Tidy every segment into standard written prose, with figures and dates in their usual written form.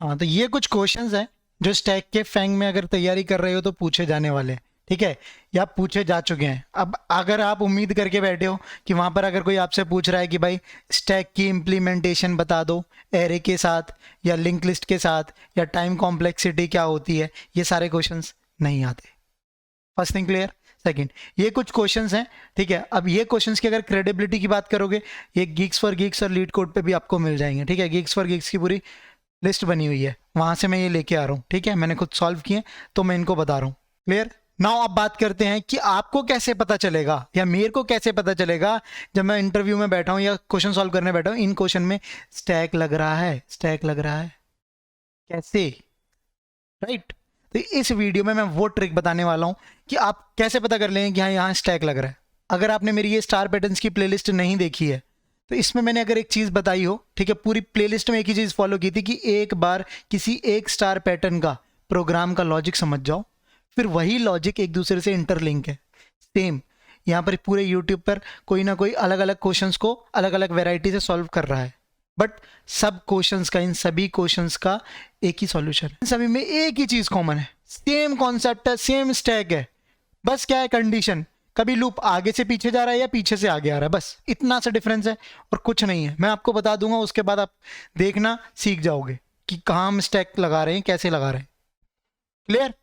हाँ, तो ये कुछ क्वेश्चंस हैं जो स्टैक के फैंग में अगर तैयारी कर रहे हो तो पूछे जाने वाले हैं, ठीक है, या पूछे जा चुके हैं। अब अगर आप उम्मीद करके बैठे हो कि वहां पर अगर कोई आपसे पूछ रहा है कि भाई स्टैक की इम्प्लीमेंटेशन बता दो एरे के साथ या लिंक लिस्ट के साथ या टाइम कॉम्प्लेक्सिटी क्या होती है, ये सारे क्वेश्चंस नहीं आते। First thing clear. सेकंड, ये कुछ क्वेश्चंस हैं, ठीक है। अब ये क्वेश्चंस की अगर क्रेडिबिलिटी की बात करोगे, ये गीक्स फॉर गीक्स और लीड कोड पे भी आपको मिल जाएंगे, ठीक है। गीक्स फॉर गीक्स की पूरी लिस्ट बनी हुई है, वहां से मैं ये लेके आ रहा हूँ, ठीक है। मैंने खुद सॉल्व किए तो मैं इनको बता रहा हूँ। क्लियर। नाउ अब बात करते हैं कि आपको कैसे पता चलेगा या मेरे को कैसे पता चलेगा जब मैं इंटरव्यू में बैठा हूँ या क्वेश्चन सॉल्व करने बैठा हूँ, इन क्वेश्चन में स्टैक लग रहा है, स्टैक लग रहा है कैसे, राइट। तो इस वीडियो में मैं वो ट्रिक बताने वाला हूँ कि आप कैसे पता कर लेंगे कि हाँ यहाँ स्टैक लग रहा है। अगर आपने मेरी ये स्टार पैटर्न्स की प्लेलिस्ट नहीं देखी है तो इसमें मैंने अगर एक चीज़ बताई हो, ठीक है, पूरी प्लेलिस्ट में एक ही चीज़ फॉलो की थी कि एक बार किसी एक स्टार पैटर्न का प्रोग्राम का लॉजिक समझ जाओ, फिर वही लॉजिक एक दूसरे से इंटरलिंक है। सेम यहाँ पर पूरे यूट्यूब पर कोई ना कोई अलग अलग क्वेश्चंस को अलग अलग वेराइटी से सॉल्व कर रहा है, बट सब क्वेश्चंस का, इन सभी क्वेश्चंस का एक ही सॉल्यूशन है। इन सभी में एक ही चीज़ कॉमन है, सेम कॉन्सेप्ट है, सेम स्टैक है। बस क्या है कंडीशन, कभी लूप आगे से पीछे जा रहा है या पीछे से आगे आ रहा है, बस इतना सा डिफरेंस है और कुछ नहीं है। मैं आपको बता दूंगा, उसके बाद आप देखना सीख जाओगे कि कहाँ हम स्टैक लगा रहे हैं, कैसे लगा रहे हैं। क्लियर।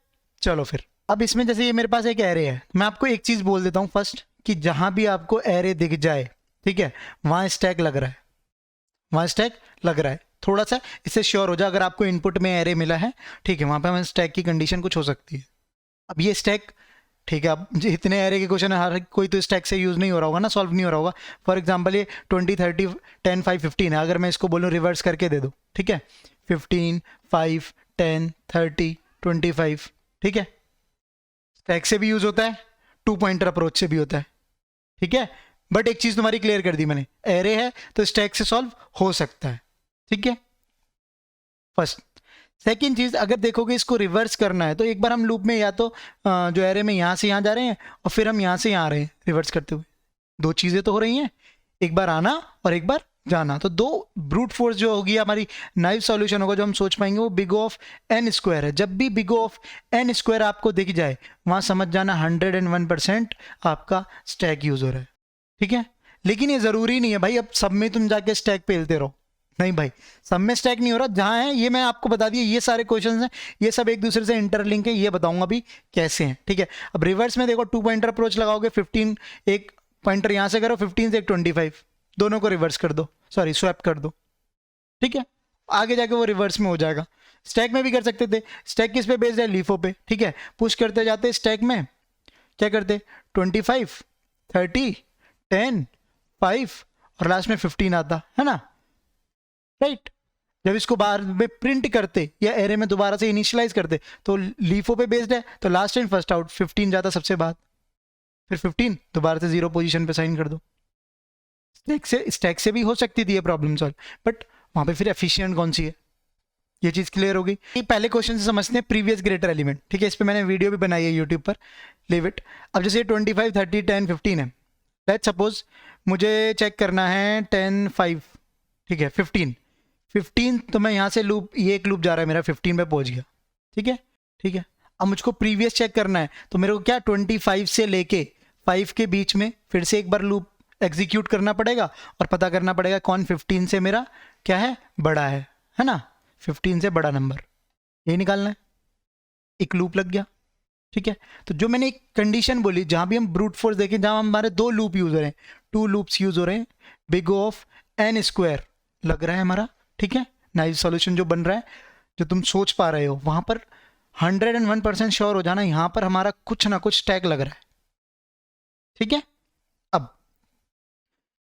चलो फिर, अब इसमें जैसे ये मेरे पास एक एरे है, मैं आपको एक चीज़ बोल देता हूँ फर्स्ट कि जहां भी आपको एरे दिख जाए, ठीक है, वहां स्टैक लग रहा है, वहां स्टैक लग रहा है। थोड़ा सा इससे श्योर हो जाए, अगर आपको इनपुट में एरे मिला है, ठीक है, वहां पे हमें स्टैक की कंडीशन कुछ हो सकती है। अब ये स्टैक, ठीक है, अब इतने एरे के क्वेश्चन हर कोई तो स्टैक से यूज नहीं हो रहा होगा ना, सॉल्व नहीं हो रहा होगा। फॉर एग्जांपल ये 20 30 10 5 15 है, अगर मैं इसको बोलूँ रिवर्स करके दे दो, ठीक है, 15 5 10 30 25, ठीक है, स्टैक से भी यूज होता है, टू पॉइंटर अप्रोच से भी होता है, ठीक है। बट एक चीज तुम्हारी क्लियर कर दी मैंने, एरे है तो स्टैक से सॉल्व हो सकता है, ठीक है, फर्स्ट। सेकेंड चीज, अगर देखोगे इसको रिवर्स करना है तो एक बार हम लूप में या तो जो एरे में यहां से यहां जा रहे हैं और फिर हम यहां से यहां आ रहे हैं रिवर्स करते हुए, दो चीजें तो हो रही हैं, एक बार आना और एक बार जाना। तो दो ब्रूट फोर्स जो होगी हमारी, नाइव सॉल्यूशन होगा जो हम सोच पाएंगे, वो बिग ऑफ एन स्क्वायर है। जब भी बिग ऑफ एन स्क्वायर आपको दिख जाए, वहां समझ जाना 101% आपका स्टैक यूज हो रहा है, ठीक है। लेकिन ये जरूरी नहीं है भाई अब सब में तुम जाके स्टैक पेलते रहो, नहीं भाई, सब में स्टैक नहीं हो रहा। जहां है ये मैं आपको बता दिया, ये सारे क्वेश्चंस हैं, ये सब एक दूसरे से इंटरलिंक है, ये बताऊंगा अभी कैसे हैं, ठीक है। अब रिवर्स में देखो, टू पॉइंटर अप्रोच लगाओगे, 15 एक पॉइंटर यहां से करो, 15 से एक 25, दोनों को रिवर्स कर दो, सॉरी स्वैप कर दो, ठीक है, आगे जाके वो रिवर्स में हो जाएगा। स्टैक में भी कर सकते थे, स्टैक किस पे बेस्ड है, लीफो पे, ठीक है। पुश करते जाते स्टैक में क्या करते, 25 30 10 5 और लास्ट में 15 आता है ना, राइट। जब इसको बाहर में प्रिंट करते या एरे में दोबारा से इनिशियलाइज करते तो लीफो पे बेस्ड है, तो लास्ट इन फर्स्ट आउट 15 जाता सबसे बाद, फिर 15 दोबारा से जीरो पोजीशन पे साइन कर दो। स्टैक से भी हो सकती थी ये प्रॉब्लम सॉल्व, बट वहां पे फिर एफिशिएंट कौन सी है, ये चीज क्लियर होगी। ये पहले क्वेश्चन से समझते हैं, प्रीवियस ग्रेटर एलिमेंट, ठीक है, इस पे मैंने वीडियो भी बनाई है यूट्यूब पर, लिव इट। अब जैसे 25 30 10 15 है, लेट्स सपोज मुझे चेक करना है 10 5, ठीक है, 15 तो मैं यहाँ से लूप, ये एक लूप जा रहा है मेरा, 15 पे पहुंच गया, ठीक है, ठीक है। अब मुझको प्रीवियस चेक करना है, तो मेरे को क्या 25 से लेके 5 के बीच में फिर से एक बार लूप एग्जीक्यूट करना पड़ेगा और पता करना पड़ेगा कौन 15 से मेरा क्या है, बड़ा है ना, 15 से बड़ा नंबर, यही निकालना है। एक लूप लग गया, ठीक है। तो जो मैंने एक कंडीशन बोली, जहां भी हम ब्रूट फोर्स देखें, जहां हमारे दो लूप यूज हो रहे हैं, टू लूप्स यूज हो रहे हैं, बिग ऑफ एन स्क्वायर लग रहा है हमारा, ठीक है। नाइव सॉल्यूशन जो बन रहा है, जो तुम सोच पा रहे हो, वहां पर 101% श्योर हो जाना, यहां पर हमारा कुछ ना कुछ स्टैक लग रहा है, ठीक है। अब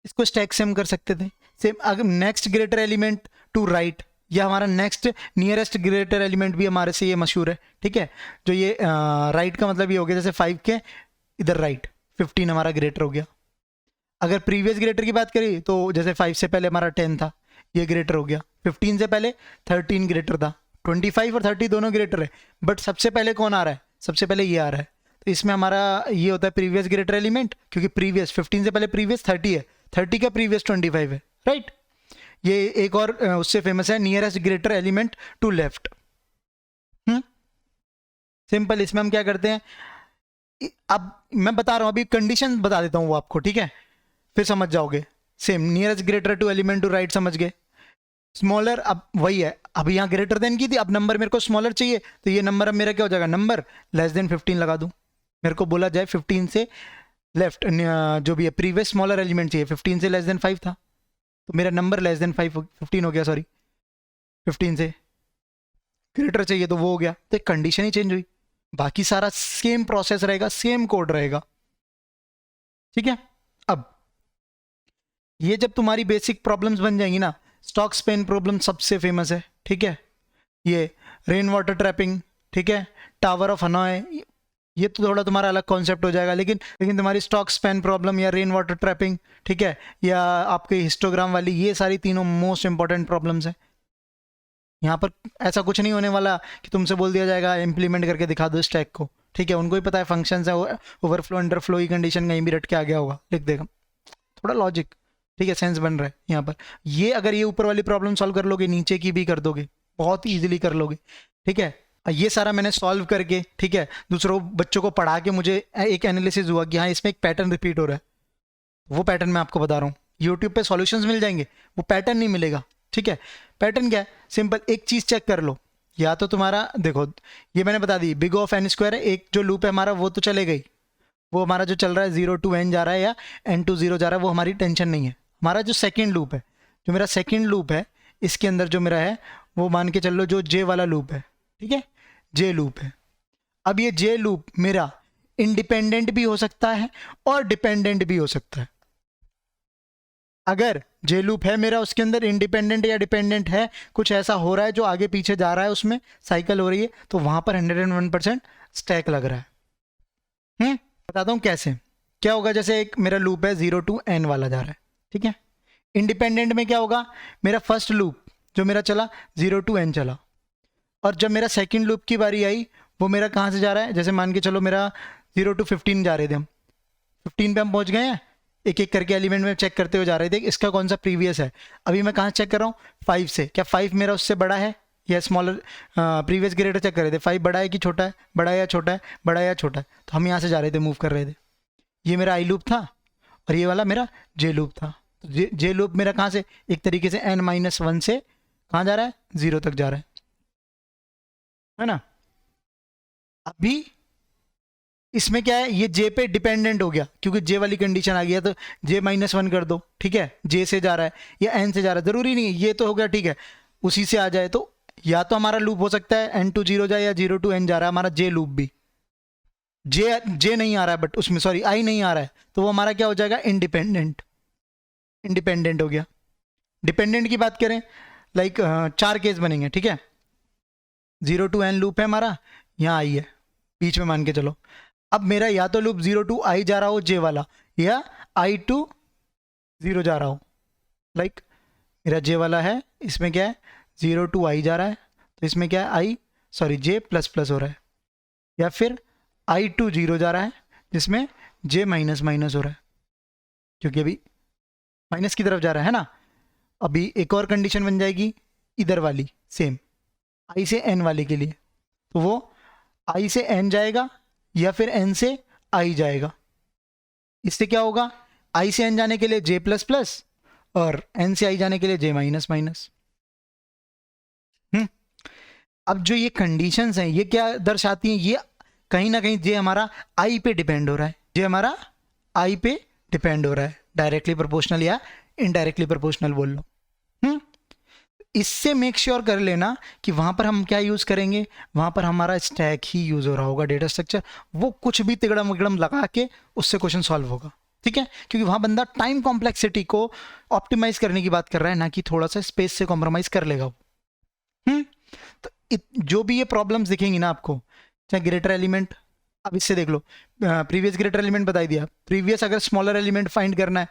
इसको स्टैक से हम कर सकते थे सेम, अगर next greater element to right, या हमारा नेक्स्ट नियरेस्ट ग्रेटर एलिमेंट भी हमारे से ये मशहूर है, ठीक है। जो ये राइट का मतलब ये हो गया, जैसे 5 के इधर राइट 15 हमारा ग्रेटर हो गया। अगर प्रीवियस ग्रेटर की बात करी तो जैसे 5 से पहले हमारा 10 था, ये ग्रेटर हो गया, 15 से पहले 13 ग्रेटर था, 25 और 30 दोनों ग्रेटर है, बट सबसे पहले कौन आ रहा है, सबसे पहले ये आ रहा है। तो इसमें हमारा ये होता है प्रीवियस ग्रेटर एलिमेंट, क्योंकि प्रीवियस 15 से पहले प्रीवियस 30 है, 30 का प्रीवियस 25 है, राइट। ये एक और उससे फेमस है, nearest greater element to left. Simple. इसमें हम क्या करते हैं, अब मैं बता रहा हूं, अभी कंडीशन बता देता हूं वो आपको, ठीक है, फिर समझ जाओगे। Same, nearest greater to element to right, समझ गए। स्मॉलर, अब वही है, अब यहाँ ग्रेटर देन की थी, अब नंबर मेरे को स्मॉलर चाहिए, तो ये नंबर अब मेरा क्या हो जाएगा, नंबर लेस देन 15 लगा दूं। मेरे को बोला जाए 15 से लेफ्ट, जो भी है प्रीवियस स्मॉलर एलिमेंट चाहिए, 15 से लेस देन 5 था, तो मेरा नंबर लेस देन 15 हो गया, सॉरी 15 से ग्रेटर चाहिए तो वो हो गया, तो एक कंडीशन ही चेंज हुई। बाकी सारा सेम प्रोसेस रहेगा, सेम कोड रहेगा, ठीक है। अब ये जब तुम्हारी बेसिक प्रॉब्लम्स बन जाएंगी ना, स्टॉक स्पेन प्रॉब्लम सबसे फेमस है, ठीक है, ये रेन वाटर ट्रैपिंग, ठीक है, टावर ऑफ हनॉय, ये तो थोड़ा तुम्हारा अलग कॉन्सेप्ट हो जाएगा, लेकिन तुम्हारी स्टॉक स्पेन प्रॉब्लम या रेन वाटर ट्रैपिंग, ठीक है, या आपके हिस्टोग्राम वाली, ये सारी तीनों मोस्ट इंपॉर्टेंट प्रॉब्लम्स हैं। यहाँ पर ऐसा कुछ नहीं होने वाला कि तुमसे बोल दिया जाएगा इम्प्लीमेंट करके दिखा दो स्टैक को, ठीक है, उनको ही पता है फंक्शंस है, ओवरफ्लो अंडरफ्लो की कंडीशन कहीं भी रट के आ गया होगा, लिख देगा, थोड़ा लॉजिक, ठीक है, सेंस बन रहा है यहाँ पर। ये अगर ये ऊपर वाली प्रॉब्लम सॉल्व कर लोगे, नीचे की भी कर दोगे, बहुत ईजिली कर लोगे, ठीक है। ये सारा मैंने सॉल्व करके, ठीक है, दूसरों बच्चों को पढ़ा के मुझे एक एनालिसिस हुआ कि हाँ इसमें एक पैटर्न रिपीट हो रहा है, वो पैटर्न मैं आपको बता रहा हूँ। यूट्यूब पे सॉल्यूशंस मिल जाएंगे, वो पैटर्न नहीं मिलेगा, ठीक है। पैटर्न क्या है, सिंपल, एक चीज चेक कर लो, या तो तुम्हारा देखो, ये मैंने बता दी, बिग ऑफ एन स्क्वायर है, एक जो लूप है हमारा वो तो चले गई, वो हमारा जो चल रहा है 0 to n जा रहा है या n to 0 जा रहा है, वो हमारी टेंशन नहीं है। हमारा जो सेकेंड लूप है, जो मेरा सेकेंड लूप है, इसके अंदर जो मेरा है वो मान के चल लो जो जे वाला लूप है, ठीक है, जे लूप है। अब ये जे लूप मेरा इंडिपेंडेंट भी हो सकता है और डिपेंडेंट भी हो सकता है। अगर जे लूप है मेरा, उसके अंदर इंडिपेंडेंट या डिपेंडेंट है, कुछ ऐसा हो रहा है जो आगे पीछे जा रहा है, उसमें साइकिल हो रही है, तो वहां पर 101% स्टैक लग रहा है। बताता हूँ कैसे, क्या होगा, जैसे एक मेरा लूप है 0 to n वाला जा रहा है, ठीक है। इंडिपेंडेंट में क्या होगा, मेरा फर्स्ट लूप जो मेरा चला 0 to n चला, और जब मेरा सेकंड लूप की बारी आई, वो मेरा कहाँ से जा रहा है, जैसे मान के चलो मेरा 0 to 15 जा रहे थे हम, 15 पे हम पहुंच गए हैं, एक एक करके एलिमेंट में चेक करते हुए जा रहे थे, इसका कौन सा प्रीवियस है। अभी मैं कहाँ चेक कर रहा हूँ, 5 से, क्या 5 मेरा उससे बड़ा है या स्मॉलर, प्रीवियस ग्रेटर चेक कर रहे थे, 5 बड़ा है कि छोटा है, बड़ा है या छोटा है, बड़ा है या छोटा है, तो हम यहाँ से जा रहे थे, मूव कर रहे थे। ये मेरा आई लूप था और ये वाला मेरा जे लूप था। तो जे लूप मेरा कहाँ से, एक तरीके से n-1 से कहाँ जा रहा है, 0 तक जा रहा है ना। अभी इसमें क्या है, ये जे पे डिपेंडेंट हो गया, क्योंकि जे वाली कंडीशन आ गया, तो j-1 कर दो, ठीक है, जे से जा रहा है या n से जा रहा है, जरूरी नहीं ये तो हो गया, ठीक है, उसी से आ जाए, तो या तो हमारा लूप हो सकता है n to 0 जाए या 0 to n जा रहा है, हमारा जे लूप भी, जे नहीं आ रहा है, बट उसमें सॉरी आई नहीं आ रहा है, तो वो हमारा क्या हो जाएगा, इंडिपेंडेंट, इंडिपेंडेंट हो गया। डिपेंडेंट की बात करें, लाइक 4 केस बनेंगे, ठीक है, 0 to n लूप है हमारा, यहाँ आई है बीच में मान के चलो। अब मेरा या तो लूप 0 to i जा रहा हो जे वाला, या i to 0 जा रहा हो, लाइक मेरा जे वाला है, इसमें क्या है 0 to i जा रहा है, तो इसमें क्या है i sorry j plus plus हो रहा है, या फिर i to 0 जा रहा है जिसमें j माइनस माइनस हो रहा है, क्योंकि अभी माइनस की तरफ जा रहा है ना। अभी एक और कंडीशन बन जाएगी इधर वाली, सेम i से n वाले के लिए, तो वो i से n जाएगा या फिर n से i जाएगा। इससे क्या होगा, i से n जाने के लिए j प्लस प्लस और n से i जाने के लिए j माइनस माइनस। अब जो ये कंडीशंस हैं ये क्या दर्शाती हैं, ये कहीं ना कहीं j हमारा i पे डिपेंड हो रहा है, j हमारा i पे डिपेंड हो रहा है, डायरेक्टली प्रोपोर्शनल या इनडायरेक्टली प्रोपोर्शनल बोल लो। इससे मेक श्योर कर लेना कि वहां पर हम क्या यूज करेंगे, वहां पर हमारा स्टैक ही यूज हो रहा होगा, डेटा स्ट्रक्चर, वो कुछ भी तिगड़म विगड़म लगा के उससे क्वेश्चन सॉल्व होगा, ठीक है, क्योंकि वहां बंदा टाइम कॉम्प्लेक्सिटी को ऑप्टिमाइज करने की बात कर रहा है, ना कि थोड़ा सा स्पेस से कॉम्प्रोमाइज कर लेगा वो। तो जो भी ये प्रॉब्लम्स दिखेंगी ना आपको, चाहे ग्रेटर एलिमेंट, अब इससे देख लो, प्रीवियस ग्रेटर एलिमेंट बताई दिया, प्रीवियस अगर स्मॉलर एलिमेंट फाइंड करना है,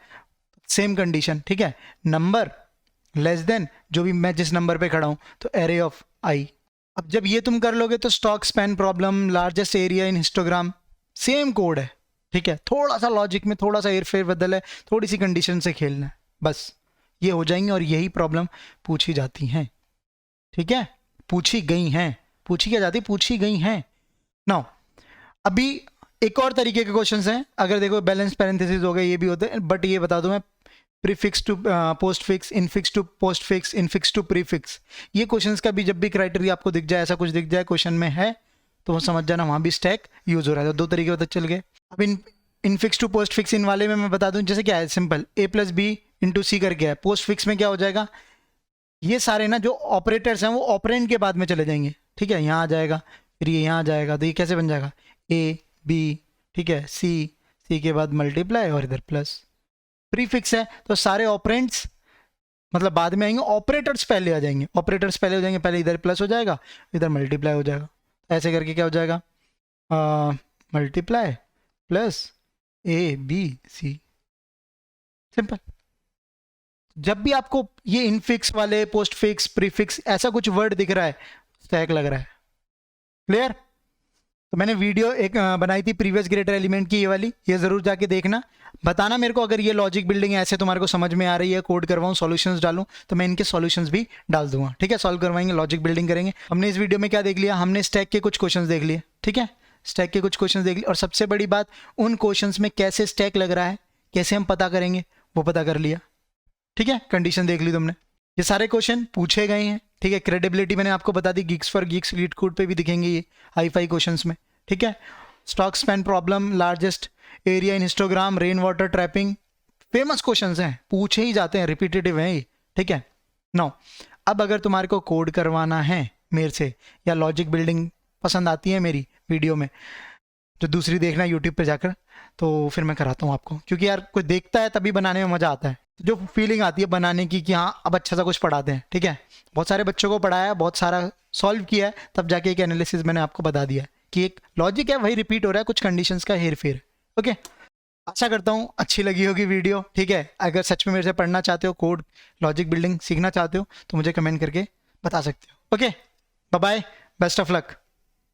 सेम कंडीशन, ठीक है, नंबर लेस देन जो भी मैं जिस नंबर पे खड़ा हूं, तो एरे ऑफ आई। अब जब ये तुम कर लोगे तो stock span problem, largest area in histogram, same code है, ठीक है, थोड़ा सा लॉजिक में थोड़ा सा हेरफेर बदल है, थोड़ी सी कंडीशन से खेलना है, बस ये हो जाएंगे और यही प्रॉब्लम पूछी जाती हैं, ठीक है, पूछी गई हैं, पूछी क्या जाती, पूछी गई हैं। नाउ अभी एक और तरीके के क्वेश्चंस हैं, अगर देखो बैलेंस पैरेंथेसिस हो गए, ये भी होते हैं, बट ये बता दूं मैं, prefix to postfix, infix to postfix, infix to prefix, ये क्वेश्चंस का भी जब भी क्राइटेरिया आपको दिख जाए, ऐसा कुछ दिख जाए क्वेश्चन में है, तो वो समझ जाना वहाँ भी स्टैक यूज हो रहा है। तो दो तरीके पता चल गए। अब इनफिक्स टू पोस्ट फिक्स इन वाले में मैं बता दूं, जैसे क्या है, simple a plus B into C करके है। पोस्ट फिक्स में क्या हो जाएगा, ये सारे ना जो ऑपरेटर्स हैं वो ऑपरेंड के बाद में चले जाएंगे, ठीक है, यहाँ आ जाएगा, फिर ये यहाँ आ जाएगा, तो ये कैसे बन जाएगा, ए बी, ठीक है, सी के बाद मल्टीप्लाई और इधर प्लस। प्रीफिक्स है तो सारे ऑपरेंड्स मतलब बाद में आएंगे, ऑपरेटर्स पहले आ जाएंगे, ऑपरेटर्स पहले हो जाएंगे, पहले इधर प्लस हो जाएगा, इधर मल्टीप्लाई हो जाएगा, ऐसे करके क्या हो जाएगा, multiply plus A B C, simple. जब भी आपको ये इनफिक्स वाले, पोस्ट फिक्स, प्रीफिक्स ऐसा कुछ वर्ड दिख रहा है, स्टैक लग रहा है। क्लियर? तो मैंने वीडियो एक बनाई थी प्रीवियस ग्रेटर एलिमेंट की, ये वाली, ये जरूर जाके देखना, बताना मेरे को अगर ये लॉजिक बिल्डिंग ऐसे तुम्हारे को समझ में आ रही है, कोड करवाऊँ, सॉल्यूशंस डालूं, तो मैं इनके सॉल्यूशंस भी डाल दूंगा, ठीक है, सॉल्व करवाएंगे, लॉजिक बिल्डिंग करेंगे। हमने इस वीडियो में क्या देख लिया, हमने स्टैक के कुछ क्वेश्चंस देख लिए, ठीक है, स्टैक के कुछ क्वेश्चंस देख लिए, और सबसे बड़ी बात, उन क्वेश्चंस में कैसे स्टैक लग रहा है, कैसे हम पता करेंगे, वो पता कर लिया, ठीक है, कंडीशन देख ली तुमने। ये सारे क्वेश्चन पूछे गए हैं, ठीक है, क्रेडिबिलिटी मैंने आपको बता दी, GeeksforGeeks LeetCode पे भी दिखेंगे ये हाई फाई क्वेश्चंस में, ठीक है। Stock span problem, largest area in histogram, rain water trapping, famous questions हैं, पूछे ही जाते हैं, रिपीटेटिव हैं ये, ठीक है। नो, अब अगर तुम्हारे को कोड करवाना है मेरे से, या लॉजिक बिल्डिंग पसंद आती है मेरी वीडियो में, जो दूसरी देखना यूट्यूब पे जाकर, तो फिर मैं कराता हूँ आपको, क्योंकि यार कोई देखता है तभी बनाने में मज़ा आता है, जो फीलिंग आती है बनाने की कि हाँ अब अच्छा सा कुछ पढ़ाते हैं, ठीक है। बहुत सारे बच्चों को पढ़ाया, बहुत सारा सॉल्व किया है, तब जाके एक एनालिसिस मैंने आपको बता दिया है कि एक लॉजिक है वही रिपीट हो रहा है, कुछ कंडीशंस का हेर फेर, ओके। आशा करता हूँ अच्छी लगी होगी वीडियो, ठीक है। अगर सच में मेरे से पढ़ना चाहते हो, कोड लॉजिक बिल्डिंग सीखना चाहते हो, तो मुझे कमेंट करके बता सकते हो, okay. Bye bye, best of luck.